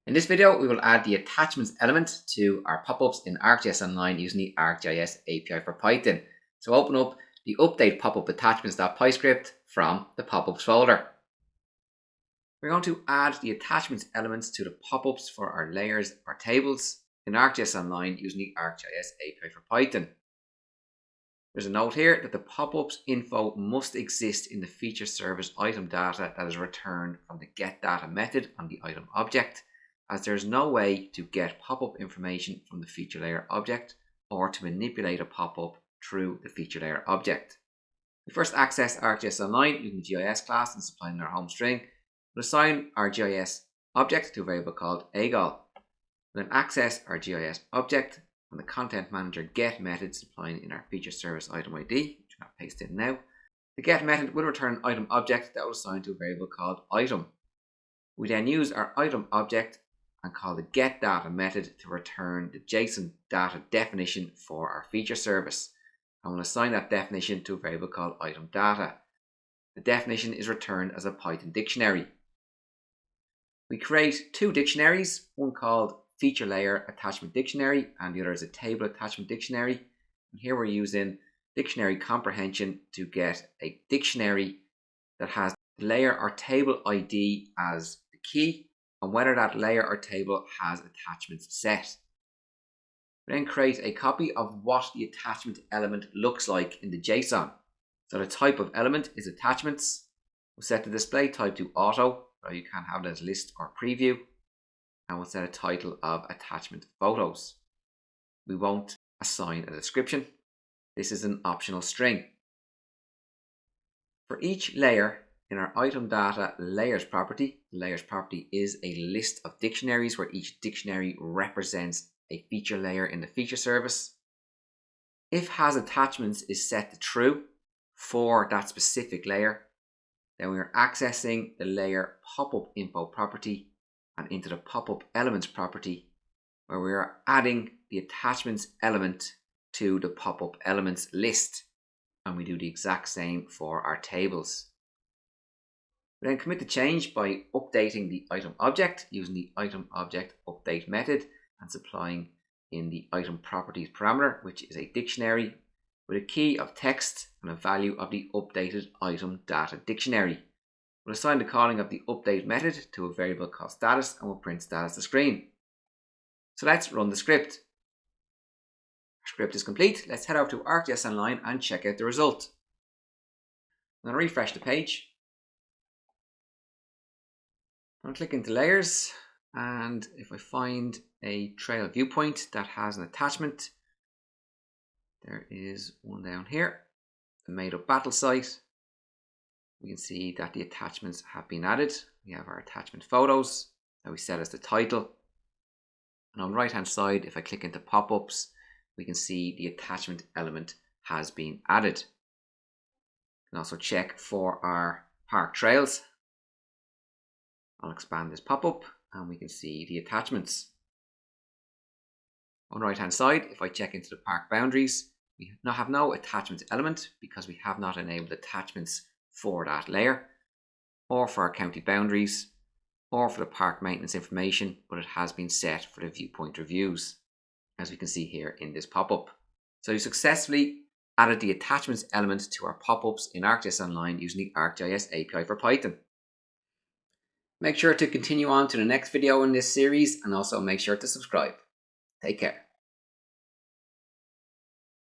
In this video, we will add the attachments element to our pop-ups in ArcGIS Online using the ArcGIS API for Python. So open up the update popup attachments.py script from the pop-ups folder. We're going to add the attachments elements to the pop-ups for our layers or tables in ArcGIS Online using the ArcGIS API for Python. There's a note here that the popups info must exist in the feature service item data that is returned from the getData method on the item object, as there is no way to get pop-up information from the feature layer object or to manipulate a pop-up through the feature layer object. We first access ArcGIS Online using the GIS class and supplying our home string. We'll assign our GIS object to a variable called AGOL. We'll then access our GIS object and the content manager get method supplying in our feature service item ID, which I'm going to paste in now. The get method will return an item object that will assign to a variable called item. We then use our item object and call the getData method to return the JSON data definition for our feature service. And we'll assign that definition to a variable called item data. The definition is returned as a Python dictionary. We create two dictionaries, one called feature layer attachment dictionary and the other is a table attachment dictionary. And here we're using dictionary comprehension to get a dictionary that has the layer or table ID as the key and whether that layer or table has attachments set. We then create a copy of what the attachment element looks like in the JSON. So the type of element is attachments. We'll set the display type to auto, or you can have it as list or preview. And we'll set a title of attachment photos. We won't assign a description. This is an optional string. For each layer in our item data layers property, the layers property is a list of dictionaries where each dictionary represents a feature layer in the feature service. If has attachments is set to true for that specific layer, then we are accessing the layer popupInfo property and into the popupElements property where we are adding the attachments element to the popupElements list, and we do the exact same for our tables. We then commit the change by updating the item object using the item object update method and supplying in the item properties parameter, which is a dictionary with a key of text and a value of the updated item data dictionary. We'll assign the calling of the update method to a variable called status and we'll print status to screen. So let's run the script. Our script is complete. Let's head over to ArcGIS Online and check out the result. I'm going to refresh the page. I'm going to click into layers, and if I find a trail viewpoint that has an attachment, there is one down here, the made up battle site. We can see that the attachments have been added. We have our attachment photos that we set as the title. And on the right hand side, if I click into pop-ups, we can see the attachment element has been added. We can also check for our park trails. I'll expand this pop-up and we can see the attachments. On the right hand side, if I check into the park boundaries, we have no attachment element because we have not enabled attachments for that layer, or for our county boundaries, or for the park maintenance information, but it has been set for the viewpoint reviews, as we can see here in this pop-up. So we successfully added the attachments element to our pop-ups in ArcGIS Online using the ArcGIS API for Python. Make sure to continue on to the next video in this series and also make sure to subscribe. Take care.